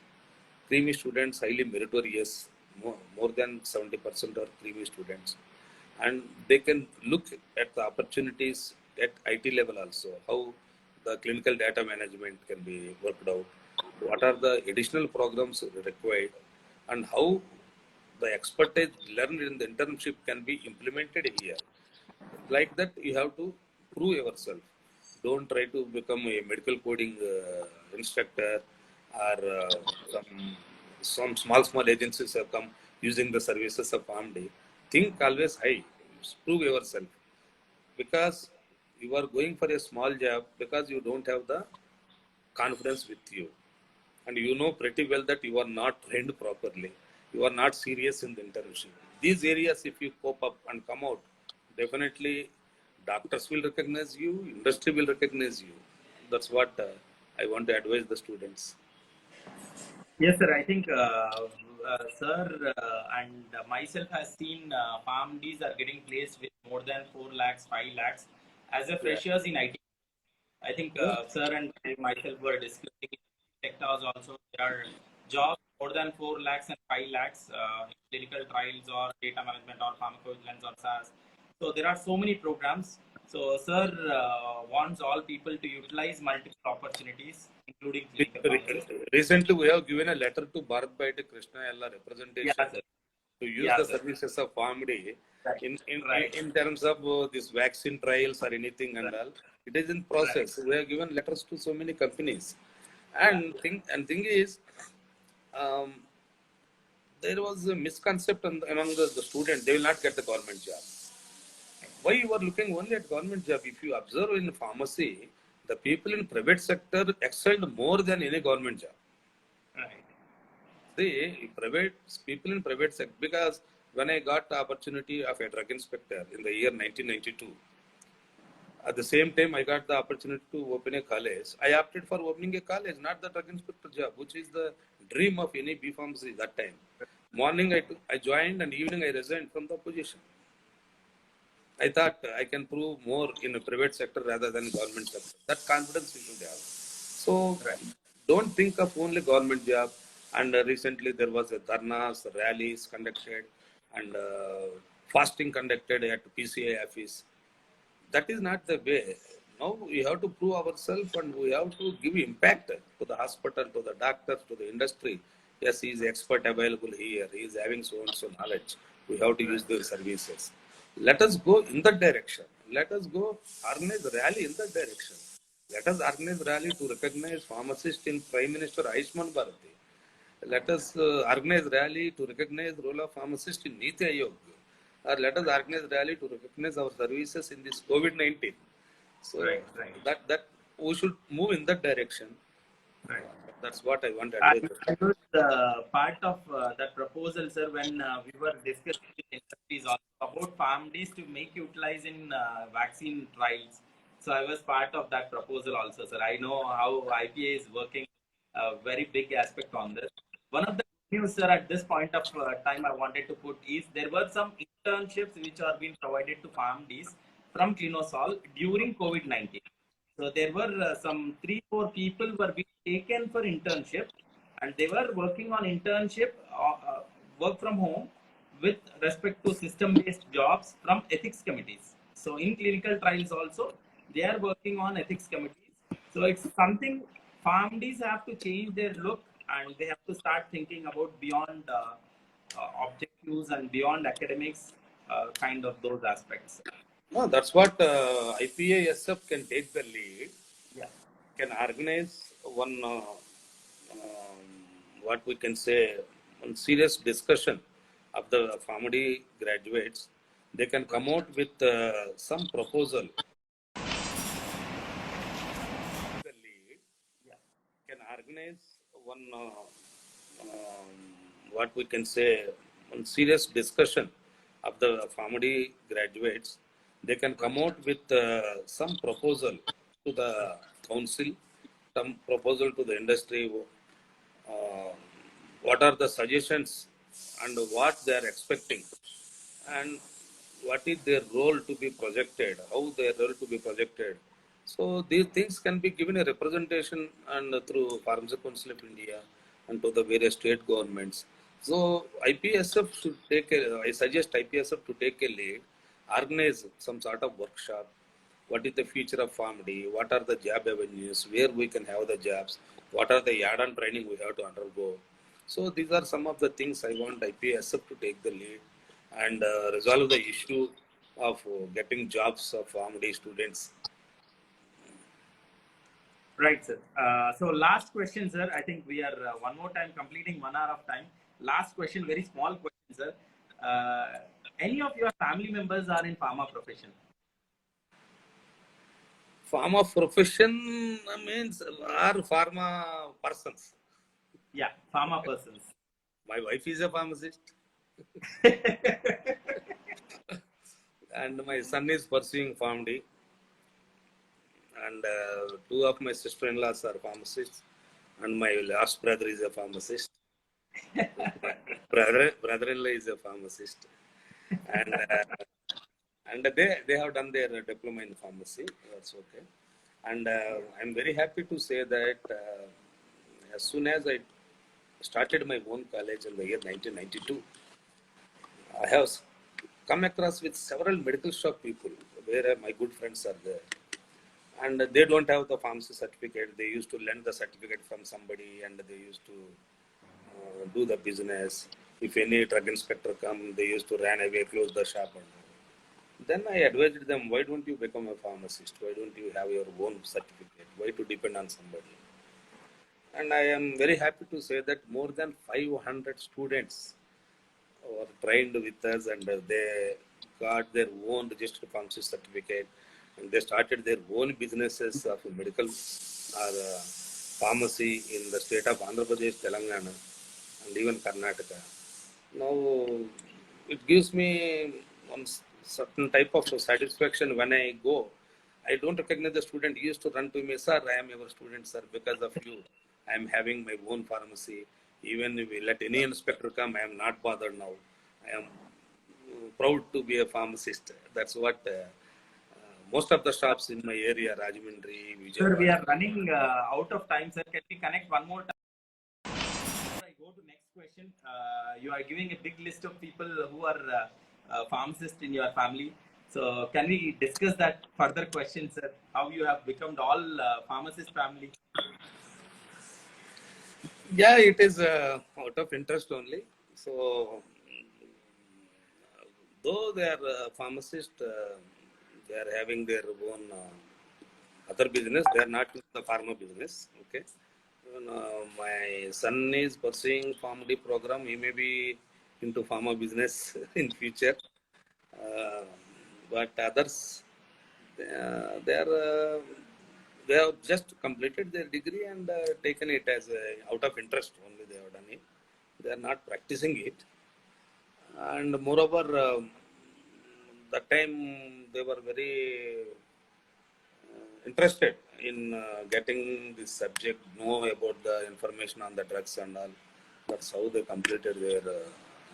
Creamy students, highly meritorious, more than 70% are creamy students. And they can look at the opportunities at IT level also, how the clinical data management can be worked out, what are the additional programs required, and how the expertise learned in the internship can be implemented here. Like that, you have to prove yourself. Don't try to become a medical coding instructor, or some small agencies have come using the services of PharmD. Think always high. Prove yourself, because you are going for a small job because you don't have the confidence with you, and you know pretty well that you are not trained properly. You are not serious in the internship. These areas, if you cope up and come out, definitely doctors will recognize you, industry will recognize you. That's what I want to advise the students. Yes, sir. I think sir and myself has seen PharmDs are getting placed with more than 4 lakhs, 5 lakhs as a freshers in IT. I think sir and myself were discussing in sectors also. There are jobs more than 4 lakhs and 5 lakhs in clinical trials or data management or pharmacovigilance or SaaS. So there are so many programs. So sir wants all people to utilize multiple opportunities, including clinical pharmacy. Recently, we have given a letter to Bharat Biotech Krishna Ella representation to use the services of PharmD in terms of this vaccine trials or anything and all. It is in process. We have given letters to so many companies, and thing is, there was a misconception among the students. They will not get the government job. Why you are looking only at government job? If you observe in pharmacy, the people in private sector excelled more than any government job. Right. See, people in private sector, because when I got the opportunity of a drug inspector in the year 1992, at the same time I got the opportunity to open a college. I opted for opening a college, not the drug inspector job, which is the dream of any B pharmacy that time. Morning I joined and evening I resigned from the position. I thought I can prove more in a private sector rather than government sector. That confidence we should have. So Right. don't think of only government job. And recently there was a dharnas, rallies conducted, and fasting conducted at PCI office. That is not the way. Now we have to prove ourselves and we have to give impact to the hospital, to the doctors, to the industry. Yes, he is expert available here. He is having so and so knowledge. We have to use their services. Let us go in that direction. Let us go organize rally in that direction. Let us organize rally to recognize pharmacists in Prime Minister Ayushman Bharati. Let us organize rally to recognize role of pharmacist in Niti Aayog. Or let us organize rally to recognize our services in this COVID-19. So Right. that we should move in that direction. Right. That's what I want to I advise. I was part of that proposal, sir, when we were discussing with industries also about PharmDs to make utilize in vaccine trials. So I was part of that proposal also, sir. I know how IPA is working a very big aspect on this. One of the news, sir, at this point of time I wanted to put is there were some internships which are being provided to PharmDs from Clinosol during COVID-19. So there were some 3-4 people were being taken for internship, and they were working on internship, work from home, with respect to system-based jobs from ethics committees. So in clinical trials also, they are working on ethics committees. So it's something PharmDs have to change their look, and they have to start thinking about beyond objectives and beyond academics, kind of those aspects. No, that's what IPASF can take the lead, Yeah. can organize one, what we can say, one serious discussion of the pharmacy graduates. They can come out with some proposal. The lead can organize one, what we can say, one serious discussion of the pharmacy graduates. They can come out with some proposal to the council, some proposal to the industry. What are the suggestions and what they are expecting, and what is their role to be projected, how their role to be projected. So these things can be given a representation and through Pharmacy Council of India and to the various state governments. So IPSF should take I suggest IPSF to take a lead, organize some sort of workshop. What is the future of pharmacy? What are the job avenues? Where we can have the jobs? What are the add-on training we have to undergo? So these are some of the things I want IPSF to take the lead and resolve the issue of getting jobs of pharmacy students. Right, sir. So last question, sir. I think we are one more time completing 1 hour of time. Last question, very small question, sir. Any of your family members are in pharma profession? Pharma profession means are pharma persons. Yeah, pharma persons. My wife is a pharmacist and my son is pursuing pharmacy. And two of my sister-in-laws are pharmacists, and my last brother is a pharmacist. Brother-in-law is a pharmacist, and they have done their diploma in pharmacy. That's okay. And I'm very happy to say that as soon as I started my own college in the year 1992, I have come across with several medical shop people where my good friends are there. And they don't have the pharmacy certificate. They used to lend the certificate from somebody and they used to do the business. If any drug inspector come, they used to run away, close the shop. And then I advised them, why don't you become a pharmacist? Why don't you have your own certificate? Why to depend on somebody? And I am very happy to say that more than 500 students were trained with us and they got their own registered pharmacy certificate. And they started their own businesses of medical or pharmacy in the state of Andhra Pradesh, Telangana, and even Karnataka. Now, it gives me one certain type of satisfaction when I go. I don't recognize the student. He used to run to me, sir, I am your student, sir. Because of you, I am having my own pharmacy. Even if we let any inspector come, I am not bothered now. I am proud to be a pharmacist. That's what most of the shops in my area, Rajahmundry, Sir, we Vijayawada. are running out of time, sir. Can we connect one more time? Before I go to next question, you are giving a big list of people who are pharmacists in your family. So can we discuss that further question, sir? How you have become all pharmacist family? Yeah, it is out of interest only. So, though they are pharmacists, they are having their own other business. They are not in the pharma business. Okay. My son is pursuing pharmacy program. He may be into pharma business in future. Uh, but others, they are they have just completed their degree and taken it as out of interest only. They have done it. They are not practicing it. And moreover, that time they were very interested in getting this subject, know about the information on the drugs and all. That's how they completed their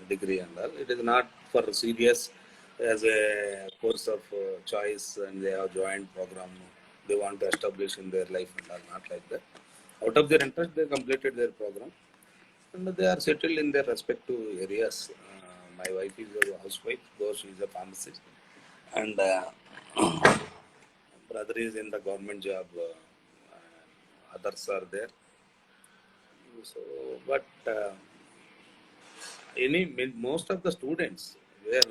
degree and all. It is not for serious as a course of choice, and they have joined program. They want to establish in their life and all, not like that. Out of their interest, they completed their program, and they are settled in their respective areas. My wife is a housewife, though she is a pharmacist, and brother is in the government job. Others are there. So, but most of the students where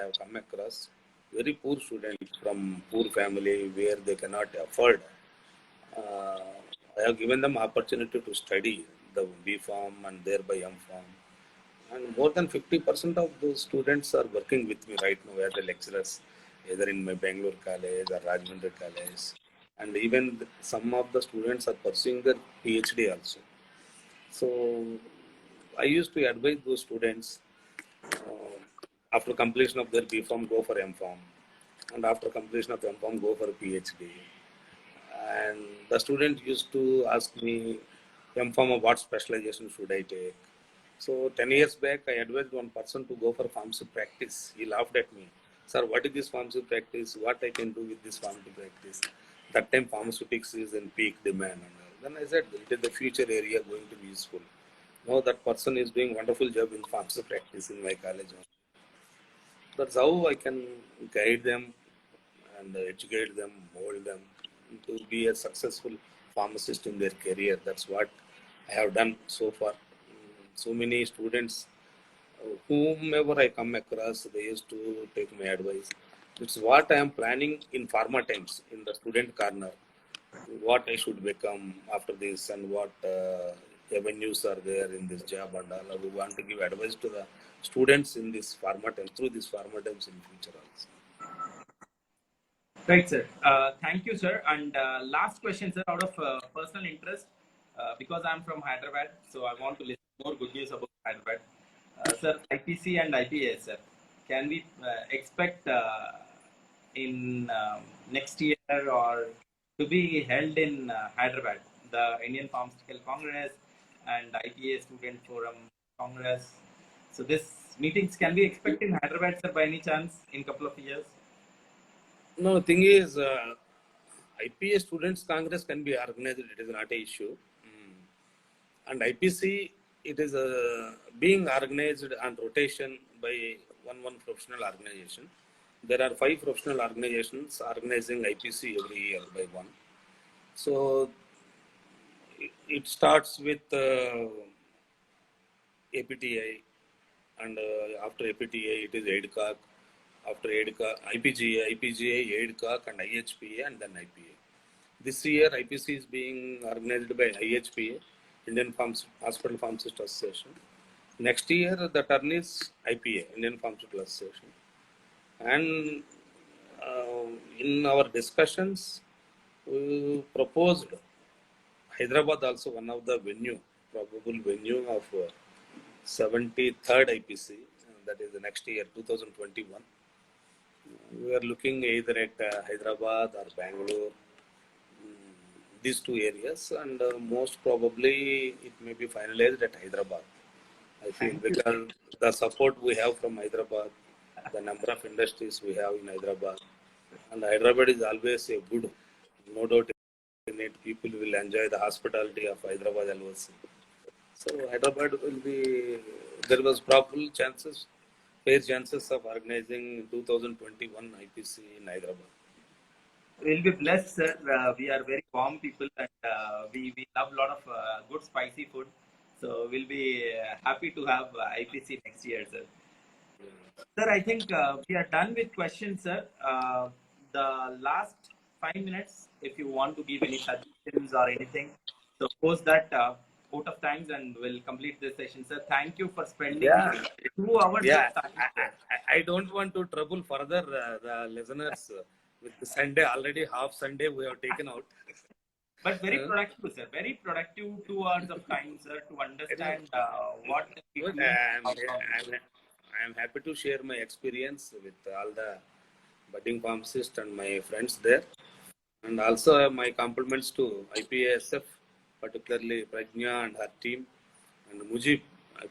I have come across very poor students from poor family where they cannot afford. Uh, I have given them opportunity to study the B Farm and thereby M Farm. And more than 50% of those students are working with me right now as a lecturers, either in my Bangalore college or Rajahmundry college. And even some of the students are pursuing their PhD also. So I used to advise those students after completion of their B Farm, go for M Farm. And after completion of M Farm, go for PhD. And the student used to ask me, M-Pharm, what specialization should I take? So 10 years back, I advised one person to go for pharmacy practice. He laughed at me. Sir, what is this pharmacy practice? What I can do with this pharmacy practice? That time pharmaceutics is in peak demand. And then I said, it is the future area going to be useful. Now that person is doing wonderful job in pharmacy practice in my college. That's how I can guide them and educate them, mold them to be a successful pharmacist in their career. That's what I have done so far. So many students, whomever I come across, they used to take my advice. It's what I am planning in pharma times, in the student corner, what I should become after this and what avenues are there in this job and all. We want to give advice to the students in this pharma times, through this pharma times in future also. Right, sir. Thank you, sir. And last question, sir, out of personal interest, because I'm from Hyderabad, so I want to listen more good news about Hyderabad. Sir, IPC and IPAS, sir, can we expect in next year or to be held in Hyderabad, the Indian Pharmaceutical Congress and IPA Student Forum Congress? So this meetings can we expect in Hyderabad, sir, by any chance in couple of years? No, the thing is, IPA Students Congress can be organized. It is not an issue. And IPC, it is being organized on rotation by one professional organization. There are 5 professional organizations organizing IPC every year by one. So it starts with APTI, and after APTI, it is AIDCOC. After AIDCOC, IPGA, AIDCOC, and IHPA, and then IPA. This year, IPC is being organized by IHPA, Indian Hospital Pharmacist Association. Next year, the turn is IPA, Indian Pharmaceutical Association. And in our discussions, we proposed Hyderabad also one of the probable venue of 73rd IPC. that is the next year, 2021. We are looking either at Hyderabad or Bangalore, these two areas, and most probably it may be finalized at Hyderabad. I feel Thank you. because the support we have from Hyderabad, the number of industries we have in Hyderabad, and Hyderabad is always a good, no doubt in it. People will enjoy the hospitality of Hyderabad LOC. So Hyderabad will be, there was probable chances, fair chances of organizing 2021 IPC in Hyderabad. We'll be blessed, sir. We are very warm people and we love a lot of good spicy food. So we'll be happy to have IPC next year, sir. Sir, I think we are done with questions, sir. The last 5 minutes, if you want to give any suggestions or anything, so post that out of times and we'll complete this session, sir. Thank you for spending 2 hours Yeah, of time. I don't want to trouble further the listeners with the Sunday. Already half Sunday we have taken out. But very productive, sir. Very productive 2 hours of time, sir, to understand what we do. I'm happy to share my experience with all the budding pharmacists and my friends there. And also my compliments to IPASF, particularly Prajna and her team, and Mujib,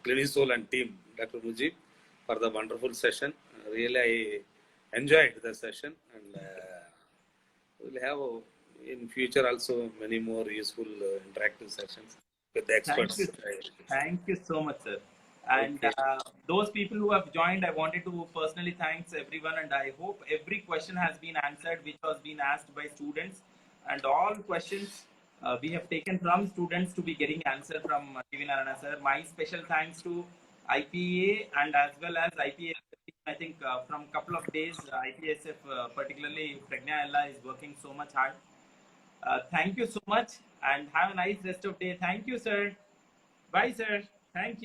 Clinisol and team, Dr. Mujib, for the wonderful session. Really, I enjoyed the session, and we'll have in future also many more useful interactive sessions with the experts. Thank you so much, sir. And those people who have joined, I wanted to personally thank everyone, and I hope every question has been answered which was being asked by students, and all questions we have taken from students to be getting answered from TV Narayana sir. My special thanks to IPA and as well as IPSF. I think from couple of days, IPSF, particularly Pragna Ella, is working so much hard. Thank you so much and have a nice rest of day. Thank you, sir. Bye, sir. Thank you.